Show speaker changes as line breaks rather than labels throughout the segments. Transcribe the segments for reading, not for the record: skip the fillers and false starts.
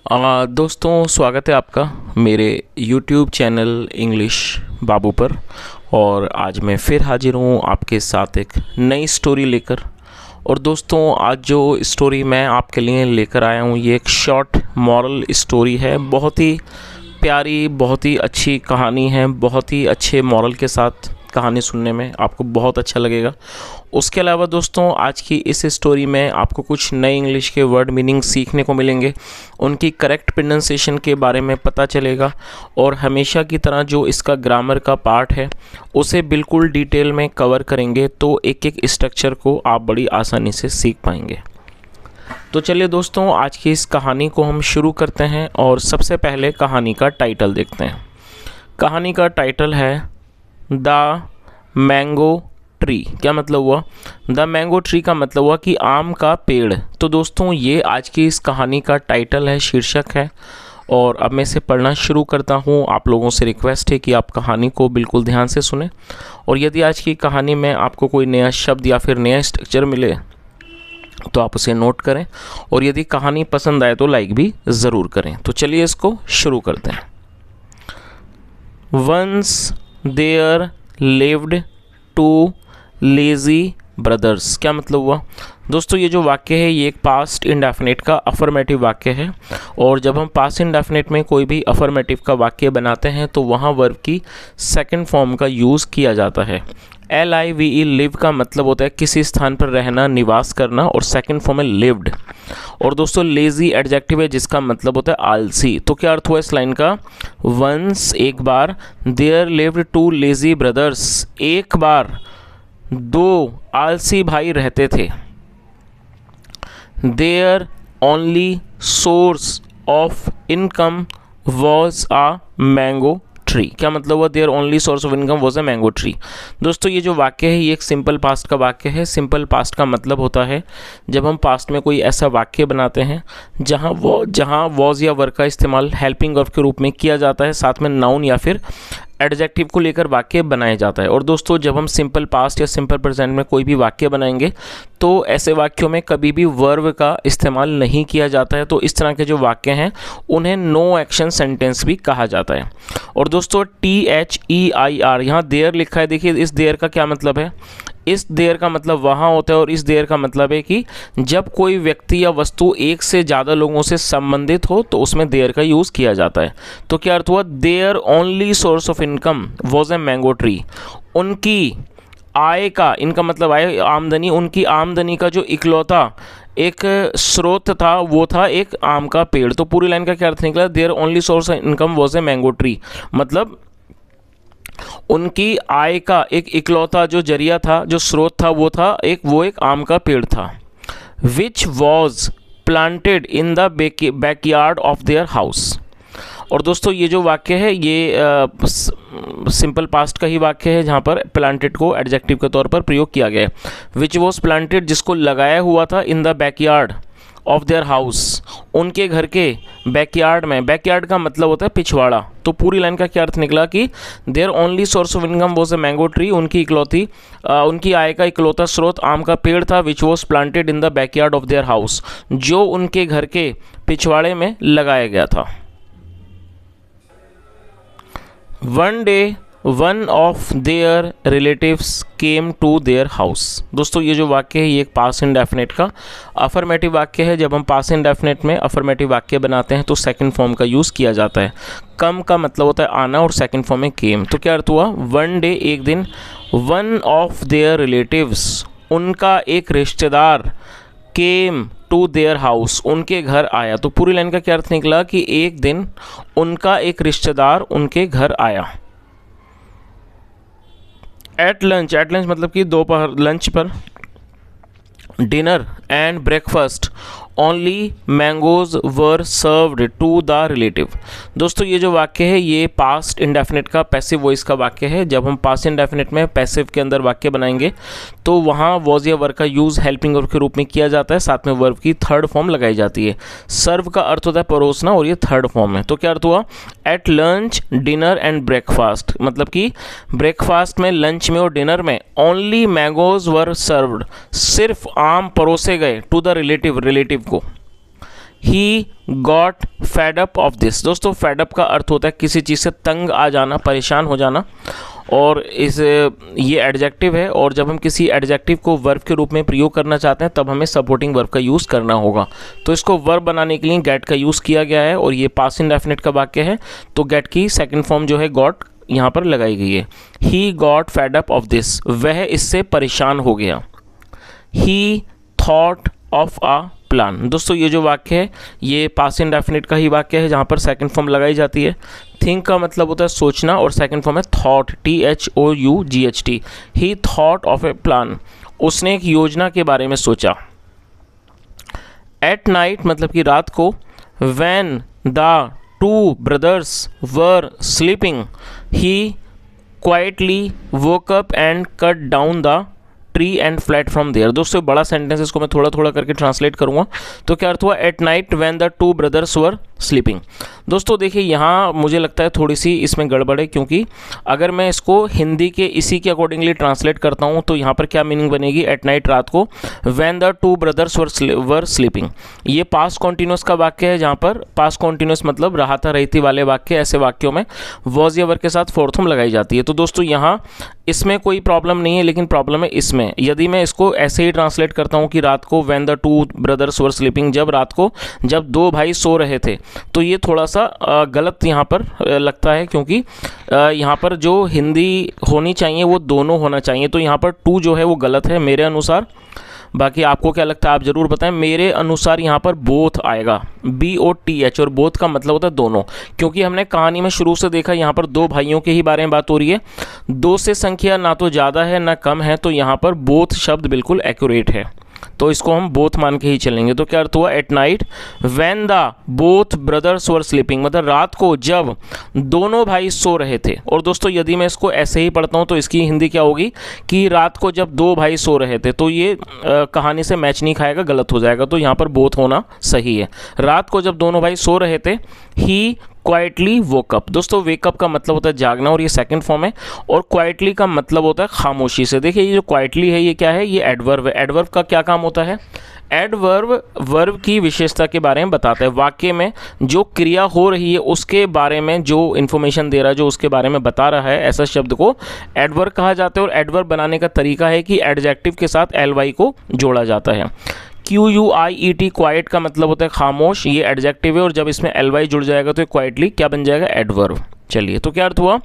दोस्तों, स्वागत है आपका मेरे YouTube चैनल इंग्लिश बाबू पर। और आज मैं फिर हाजिर हूँ आपके साथ एक नई स्टोरी लेकर। और दोस्तों, आज जो स्टोरी मैं आपके लिए लेकर आया हूँ ये एक शॉर्ट मॉरल स्टोरी है। बहुत ही प्यारी, बहुत ही अच्छी कहानी है। बहुत ही अच्छे मॉरल के साथ कहानी सुनने में आपको बहुत अच्छा लगेगा। उसके अलावा दोस्तों, आज की इस स्टोरी में आपको कुछ नए इंग्लिश के वर्ड मीनिंग सीखने को मिलेंगे, उनकी करेक्ट प्रोनाउंसिएशन के बारे में पता चलेगा। और हमेशा की तरह जो इसका ग्रामर का पार्ट है उसे बिल्कुल डिटेल में कवर करेंगे, तो एक एक स्ट्रक्चर को आप बड़ी आसानी से सीख पाएंगे। तो चलिए दोस्तों, आज की इस कहानी को हम शुरू करते हैं। और सबसे पहले कहानी का टाइटल देखते हैं। कहानी का टाइटल है द मैंगो ट्री। क्या मतलब हुआ? द मैंगो ट्री का मतलब हुआ कि आम का पेड़। तो दोस्तों, ये आज की इस कहानी का टाइटल है, शीर्षक है। और अब मैं इसे पढ़ना शुरू करता हूँ। आप लोगों से रिक्वेस्ट है कि आप कहानी को बिल्कुल ध्यान से सुने। और यदि आज की कहानी में आपको कोई नया शब्द या फिर नया स्ट्रक्चर मिले तो आप उसे नोट करें। और यदि कहानी पसंद आए तो लाइक भी ज़रूर करें। तो चलिए इसको शुरू करते हैं। Once there lived two lazy brothers. क्या मतलब हुआ? दोस्तों, ये जो वाक्य है ये एक पास्ट इंडेफिनिट का अफर्मेटिव वाक्य है। और जब हम पास्ट इंडेफिनिट में कोई भी अफर्मेटिव का वाक्य बनाते हैं तो वहाँ वर्ब की सेकंड फॉर्म का यूज़ किया जाता है। LIVE लिव का मतलब होता है किसी स्थान पर रहना, निवास करना। और सेकंड फॉर्म है लिव्ड। और दोस्तों, लेज़ी एडजेक्टिव है जिसका मतलब होता है आलसी। तो क्या अर्थ हुआ इस लाइन का? वंस, एक बार, there lived two lazy brothers, एक बार दो आलसी भाई रहते थे। Their only source of income was a mango tree. क्या मतलब हुआ? Their only source of income was a mango tree. दोस्तों, ये जो वाक्य है ये एक सिंपल पास्ट का वाक्य है। सिंपल पास्ट का मतलब होता है जब हम पास्ट में कोई ऐसा वाक्य बनाते हैं जहाँ वॉज या वर का इस्तेमाल हेल्पिंग वर्ब के रूप में किया जाता है, साथ में नाउन या फिर एडजेक्टिव को लेकर वाक्य बनाया जाता है। और दोस्तों, जब हम सिंपल पास्ट या सिंपल प्रेजेंट में कोई भी वाक्य बनाएंगे तो ऐसे वाक्यों में कभी भी वर्ब का इस्तेमाल नहीं किया जाता है। तो इस तरह के जो वाक्य हैं उन्हें नो एक्शन सेंटेंस भी कहा जाता है। और दोस्तों, THEIR, यहाँ देयर लिखा है। देखिए, इस देयर का क्या मतलब है? इस देयर का मतलब वहाँ होता है। और इस देयर का मतलब है कि जब कोई व्यक्ति या वस्तु एक से ज़्यादा लोगों से संबंधित हो तो उसमें देयर का यूज़ किया जाता है। तो क्या अर्थ हुआ? Their only source of income was a mango tree. उनकी आय का, इनका मतलब आय, आमदनी, उनकी आमदनी का जो इकलौता एक स्रोत था वो था एक आम का पेड़। तो पूरी लाइन का क्या अर्थ निकला? Their only source of income was a mango tree. मतलब उनकी आय का एक इकलौता जो जरिया था, जो स्रोत था, वो एक आम का पेड़ था। Which was planted in the backyard of their house. और दोस्तों, ये जो वाक्य है ये सिंपल पास्ट का ही वाक्य है जहाँ पर प्लांटेड को एडजेक्टिव के तौर पर प्रयोग किया गया है। विच वॉज प्लांटेड, जिसको लगाया हुआ था, इन the backyard of their house, उनके घर के बैकयार्ड में। बैकयार्ड का मतलब होता है पिछवाड़ा। तो पूरी लाइन का क्या अर्थ निकला कि their only source of income was a mango tree. उनकी आय का इकलौता स्रोत आम का पेड़ था। Which was planted in the backyard of their house, जो उनके घर के पिछवाड़े में लगाया गया था। One day one of their relatives came to their house. दोस्तों, ये जो वाक्य है ये एक पास्ट इंडेफिनिट का अफर्मेटिव वाक्य है। जब हम पास्ट इंडेफिनिट में अफर्मेटिव वाक्य बनाते हैं तो सेकंड फॉर्म का यूज़ किया जाता है। कम का मतलब होता है आना और सेकंड फॉर्म में केम। तो क्या अर्थ हुआ? वन डे, एक दिन, वन ऑफ देयर रिलेटिव्स, उनका एक रिश्तेदार, केम टू देयर हाउस, उनके घर आया। तो पूरी लाइन का क्या अर्थ निकला कि एक दिन उनका एक रिश्तेदार उनके घर आया। एट लंच मतलब कि दोपहर, लंच पर, dinner and breakfast only mangoes were served to the relative. दोस्तों, ये जो वाक्य है ये पास्ट इंडेफिनिट का पैसिव वॉइस का वाक्य है। जब हम पास्ट इंडेफिनिट में पैसिव के अंदर वाक्य बनाएंगे तो वहाँ वॉज या वर्ब का यूज़ हेल्पिंग वर्ब के रूप में किया जाता है, साथ में वर्ब की थर्ड फॉर्म लगाई जाती है। सर्व का अर्थ होता है परोसना और ये थर्ड फॉर्म है। तो क्या अर्थ हुआ? At lunch, dinner and breakfast, मतलब कि ब्रेकफास्ट में, लंच में और डिनर में ओनली मैंगोज वर सर्व्ड, सिर्फ आम परोसे गए, टू द रिलेटिव को। ही got fed up of this. दोस्तों फेड अप का अर्थ होता है किसी चीज़ से तंग आ जाना, परेशान हो जाना, और ये एडजेक्टिव है, और जब हम किसी एडजेक्टिव को वर्ब के रूप में प्रयोग करना चाहते हैं तब हमें सपोर्टिंग वर्ब का यूज़ करना होगा। तो इसको वर्ब बनाने के लिए गेट का यूज़ किया गया है, और ये पास्ट इंडेफिनिट का वाक्य है, तो गेट की सेकंड फॉर्म जो है गॉट यहाँ पर लगाई गई है। He got fed up of this, वह इससे परेशान हो गया। He thought of a plan. दोस्तों ये जो वाक्य है ये पास्ट इंडेफिनिट का ही वाक्य है जहाँ पर सेकंड फॉर्म लगाई जाती है। थिंक का मतलब होता है सोचना, और सेकंड फॉर्म है thought, THOUGHT। He thought of A plan, उसने एक योजना के बारे में सोचा। एट नाइट मतलब कि रात को। When the two brothers were sleeping he quietly woke up and cut down the tree and fled from there. दोस्तों बड़ा सेंटेंस, इसको मैं थोड़ा थोड़ा करके ट्रांसलेट करूंगा। तो क्या अर्थ हुआ, at night when the two brothers were sleeping. दोस्तों देखिए यहाँ मुझे लगता है थोड़ी सी इसमें गड़बड़ है, क्योंकि अगर मैं इसको हिंदी के इसी के अकॉर्डिंगली ट्रांसलेट करता हूँ तो यहाँ पर क्या मीनिंग बनेगी, एट नाइट रात को, when the two brothers were sleeping. ये पास्ट कॉन्टिन्यूस का वाक्य है, जहाँ पर पास्ट कॉन्टिन्यूस मतलब रहा था रही थी वाले वाक्य, ऐसे वाक्यों में वॉज या वर के साथ फोर्थ फॉर्म लगाई जाती है। तो दोस्तों यहाँ इसमें कोई प्रॉब्लम नहीं है, लेकिन प्रॉब्लम है इसमें। यदि मैं इसको ऐसे ही ट्रांसलेट करता हूँ कि रात को when the two brothers were sleeping, जब रात को जब दो भाई सो रहे थे, तो ये थोड़ा सा गलत यहाँ पर लगता है, क्योंकि यहाँ पर जो हिंदी होनी चाहिए वो दोनों होना चाहिए। तो यहाँ पर टू जो है वो गलत है मेरे अनुसार। बाकी आपको क्या लगता है आप ज़रूर बताएं। मेरे अनुसार यहाँ पर बोथ आएगा, BOTH, और बोथ का मतलब होता है दोनों, क्योंकि हमने कहानी में शुरू से देखा यहाँ पर दो भाइयों के ही बारे में बात हो रही है। दो से संख्या ना तो ज़्यादा है ना कम है, तो यहाँ पर बोथ शब्द बिल्कुल एक्यूरेट है, तो इसको हम बोथ मान के ही चलेंगे। तो क्या अर्थ हुआ, at night when the both brothers were sleeping, मतलब रात को जब दोनों भाई सो रहे थे। और दोस्तों यदि मैं इसको ऐसे ही पढ़ता हूँ तो इसकी हिंदी क्या होगी कि रात को जब दो भाई सो रहे थे, तो ये कहानी से मैच नहीं खाएगा, गलत हो जाएगा। तो यहाँ पर बोथ होना सही है। रात को जब दोनों भाई सो रहे थे, ही क्वाइटली वोकअप। दोस्तों वेकअप का मतलब होता है जागना, और ये सेकंड फॉर्म है, और क्वाइटली का मतलब होता है खामोशी से। देखिए ये जो क्वाइटली है ये क्या है, ये एडवर्ब है। एडवर्ब का क्या काम होता है, एडवर्ब वर्ब की विशेषता के बारे में बताता है। वाक्य में जो क्रिया हो रही है उसके बारे में जो इन्फॉर्मेशन दे रहा है, जो उसके बारे में बता रहा है, ऐसा शब्द को एडवर्ब कहा जाता है। और एडवर्ब बनाने का तरीका है कि एडजेक्टिव के साथ ly को जोड़ा जाता है। QUIET क्वाइट का मतलब होता है खामोश, ये एडजेक्टिव है, और जब इसमें ly जुड़ जाएगा तो क्वाइटली क्या बन जाएगा, एडवर्ब। चलिए तो क्या अर्थ हुआ,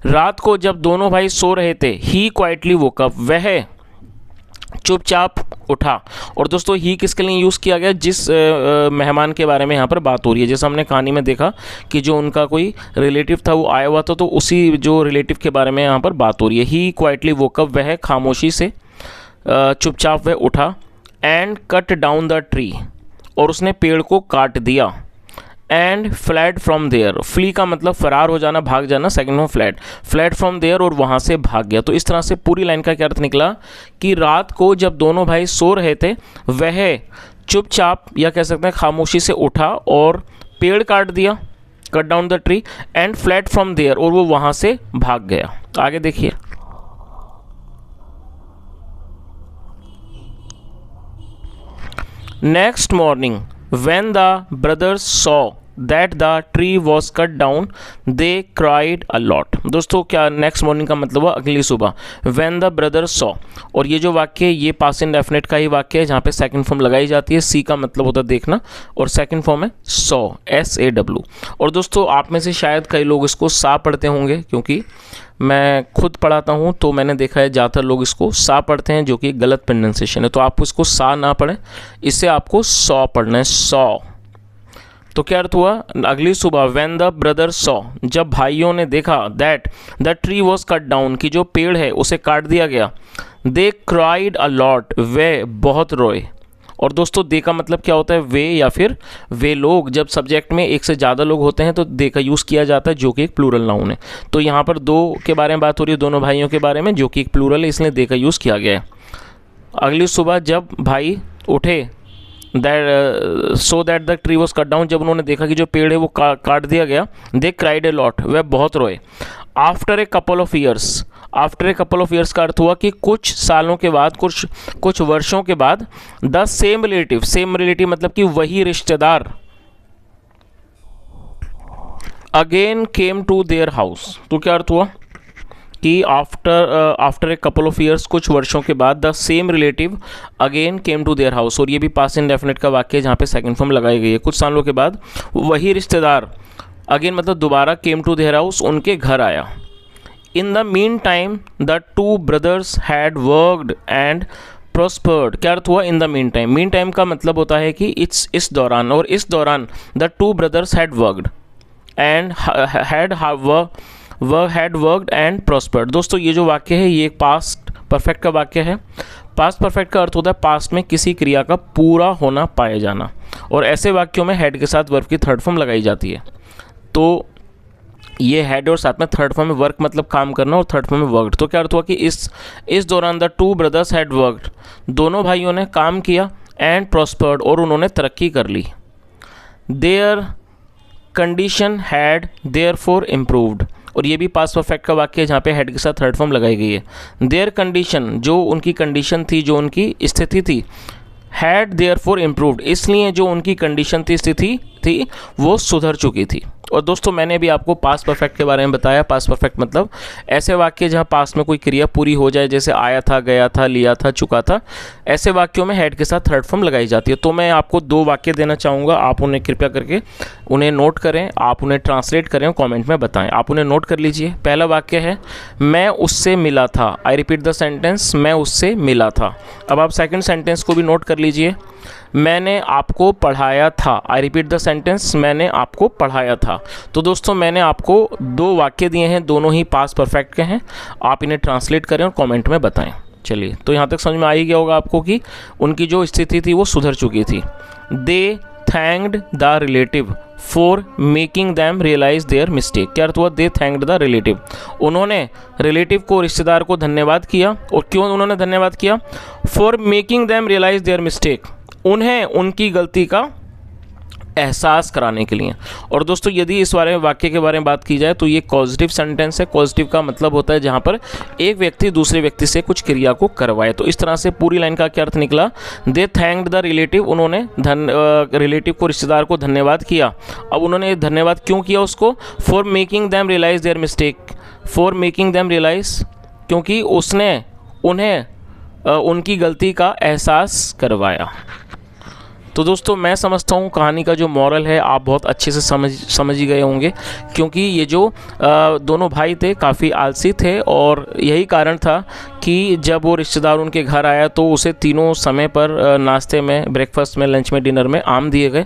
रात को जब दोनों भाई सो रहे थे, ही क्वाइटली वोकअप, वह चुपचाप उठा। और दोस्तों ही किसके लिए यूज़ किया गया, जिस मेहमान के बारे में यहाँ पर बात हो रही है। जैसे हमने कहानी में देखा कि जो उनका कोई रिलेटिव था वो आया हुआ था, तो उसी जो रिलेटिव के बारे में यहाँ पर बात हो रही है। ही क्वाइटली वोकअप, वह खामोशी से चुपचाप वह उठा। And cut down the tree, और उसने पेड़ को काट दिया। And fled from there, flee का मतलब फरार हो जाना, भाग जाना, सेकंड में फ्लैड, फ्लैड फ्रॉम देयर, और वहाँ से भाग गया। तो इस तरह से पूरी लाइन का क्या अर्थ निकला कि रात को जब दोनों भाई सो रहे थे, वह चुपचाप या कह सकते हैं खामोशी से उठा और पेड़ काट दिया, cut down the tree, and fled from there, और वो वहाँ से भाग गया। आगे देखिए, next morning when the brothers saw that the tree was cut down they cried a lot। दोस्तों क्या नेक्स्ट मॉर्निंग का मतलब हुआ अगली सुबह। when the brothers saw, और ये जो वाक्य है ये पास्ट इंडेफिनिट का ही वाक्य है, जहाँ पे सेकंड फॉर्म लगाई जाती है। सी का मतलब होता है देखना, और सेकंड फॉर्म है saw, SAW। और दोस्तों आप में से शायद कई लोग इसको सा पढ़ते होंगे, क्योंकि मैं खुद पढ़ाता हूँ तो मैंने देखा है ज़्यादातर लोग इसको सा पढ़ते हैं, जो कि गलत प्रोनाउंसिएशन है। तो आप इसको सा ना पढ़ें, इससे आपको सॉ पढ़ना है, सॉ। तो क्या अर्थ हुआ, अगली सुबह व्हेन द ब्रदर सॉ, जब भाइयों ने देखा, that the tree was cut down, कि जो पेड़ है उसे काट दिया गया। दे क्राइड अ लॉट, वे बहुत रोए। और दोस्तों दे का मतलब क्या होता है, वे या फिर वे लोग। जब सब्जेक्ट में एक से ज़्यादा लोग होते हैं तो दे का यूज़ किया जाता है, जो कि एक प्लूरल नाउन है। तो यहाँ पर दो के बारे में बात हो रही है, दोनों भाइयों के बारे में, जो कि एक प्लूरल है, इसलिए दे का यूज़ किया गया है। अगली सुबह जब भाई उठे so that the tree was cut down, जब उन्होंने देखा कि जो पेड़ है वो काट दिया गया, दे क्राइड ए लॉट, वह बहुत रोए। After a couple of years, after a couple of years का अर्थ हुआ कि कुछ सालों के बाद, कुछ वर्षों के बाद, the same relative, same relative मतलब कि वही रिश्तेदार, again came to their house. तो क्या अर्थ हुआ कि after a couple of years, कुछ वर्षों के बाद, the same relative again came to their house, और ये भी पास्ट इंडेफिनिट का वाक्य है जहाँ पे सेकंड फॉर्म लगाई गई है। कुछ सालों के बाद वही रिश्तेदार, अगेन मतलब दोबारा, केम टू देयर हाउस, उनके घर आया। In the mean time the two brothers had worked and prospered. क्या अर्थ हुआ in the mean time? Mean time का मतलब होता है कि इस दौरान, और इस दौरान the two brothers had worked and had worked and prospered. दोस्तों ये जो वाक्य है ये एक पास्ट परफेक्ट का वाक्य है। पास्ट परफेक्ट का अर्थ होता है पास्ट में किसी क्रिया का पूरा होना, पाए जाना, और ऐसे वाक्यों में हैड के साथ वर्ब की थर्ड फॉर्म लगाई जाती है। तो ये हैड और साथ में थर्ड फॉर्म में वर्क मतलब काम करना, और थर्ड फॉर्म में वर्कड। तो क्या अर्थ हुआ कि इस दौरान the two brothers had worked, दोनों भाइयों ने काम किया, एंड प्रॉस्पर्ड, और उन्होंने तरक्की कर ली। Their condition had therefore improved, और ये भी पास्ट परफेक्ट का वाक्य है जहाँ पे हेड के साथ थर्ड फॉर्म लगाई गई है। देयर कंडीशन, जो उनकी कंडीशन थी, जो उनकी स्थिति थी, हैड देयरफॉर इम्प्रूव्ड, इसलिए जो उनकी कंडीशन थी, स्थिति थी, वो सुधर चुकी थी। और दोस्तों मैंने भी आपको पास्ट परफेक्ट के बारे में बताया। पास्ट परफेक्ट मतलब ऐसे वाक्य जहाँ पास्ट में कोई क्रिया पूरी हो जाए, जैसे आया था, गया था, लिया था, चुका था, ऐसे वाक्यों में हेड के साथ थर्ड फॉर्म लगाई जाती है। तो मैं आपको 2 वाक्य देना चाहूँगा, आप उन्हें कृपया करके उन्हें नोट करें, आप उन्हें ट्रांसलेट करें और कॉमेंट में बताएं। आप उन्हें नोट कर लीजिए। पहला वाक्य है मैं उससे मिला था। आई रिपीट द सेंटेंस, मैं उससे मिला था। अब आप सेकेंड सेंटेंस को भी नोट कर लीजिए, मैंने आपको पढ़ाया था। आई रिपीट द सेंटेंस, मैंने आपको पढ़ाया था। तो दोस्तों मैंने आपको 2 वाक्य दिए हैं, दोनों ही पास्ट परफेक्ट के हैं। आप इन्हें ट्रांसलेट करें और कमेंट में बताएं। चलिए, तो यहाँ तक समझ में आ ही गया होगा आपको कि उनकी जो स्थिति थी वो सुधर चुकी थी। They thanked the relative for making them realise their mistake. क्या अर्थ हुआ? दे थैंक्ड द रिलेटिव, उन्होंने रिलेटिव को, रिश्तेदार को धन्यवाद किया। और क्यों उन्होंने धन्यवाद किया? For making them realise their mistake, उन्हें उनकी गलती का एहसास कराने के लिए। और दोस्तों यदि इस बारे में, वाक्य के बारे में बात की जाए तो ये पॉजिटिव सेंटेंस है। पॉजिटिव का मतलब होता है जहाँ पर एक व्यक्ति दूसरे व्यक्ति से कुछ क्रिया को करवाए। तो इस तरह से पूरी लाइन का क्या अर्थ निकला? दे थैंक्ड द रिलेटिव, उन्होंने रिलेटिव को, रिश्तेदार को धन्यवाद किया। अब उन्होंने धन्यवाद क्यों किया उसको? For making them realise their mistake, for making them realise, क्योंकि उसने उन्हें उनकी गलती का एहसास करवाया। तो दोस्तों मैं समझता हूँ कहानी का जो मॉरल है आप बहुत अच्छे से समझ ही गए होंगे, क्योंकि ये जो दोनों भाई थे काफ़ी आलसी थे, और यही कारण था कि जब वो रिश्तेदार उनके घर आया तो उसे तीनों समय पर नाश्ते में, ब्रेकफास्ट में, लंच में, डिनर में आम दिए गए,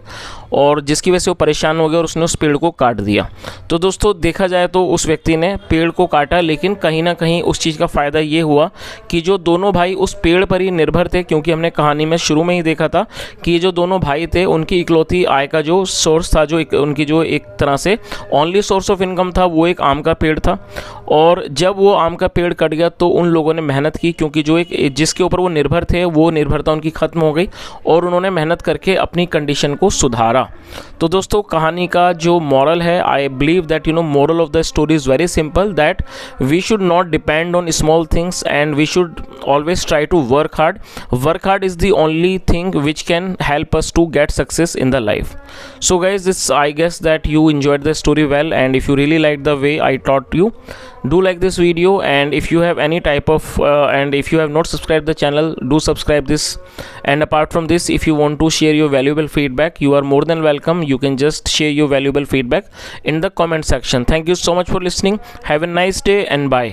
और जिसकी वजह से वो परेशान हो गया और उसने उस पेड़ को काट दिया। तो दोस्तों देखा जाए तो उस व्यक्ति ने पेड़ को काटा, लेकिन कहीं ना कहीं उस चीज़ का फ़ायदा ये हुआ कि जो दोनों भाई उस पेड़ पर ही निर्भर थे, क्योंकि हमने कहानी में शुरू में ही देखा था कि जो दोनों भाई थे उनकी इकलौती आय का जो सोर्स था, उनकी जो एक तरह से ओनली सोर्स ऑफ इनकम था, वो एक आम का पेड़ था। और जब वो आम का पेड़ कट गया तो उन लोगों ने मेहनत की, क्योंकि जो एक जिसके ऊपर वो निर्भर थे वो निर्भरता उनकी ख़त्म हो गई, और उन्होंने मेहनत करके अपनी कंडीशन को सुधारा। तो दोस्तों कहानी का जो मॉरल है, I believe that moral of the story is very simple, that we should not depend on small things and we should always try to work hard. Work hard is the only thing which can help us to get success in the life. So guys, I guess that you enjoyed the story well, and if you really liked the way I taught you, do like this video, and if you have any type of and if you have not subscribed the channel, do subscribe this. And apart from this, if you want to share your valuable feedback, you are more than welcome. You can just share your valuable feedback in the comment section. Thank you so much for listening. Have a nice day and bye.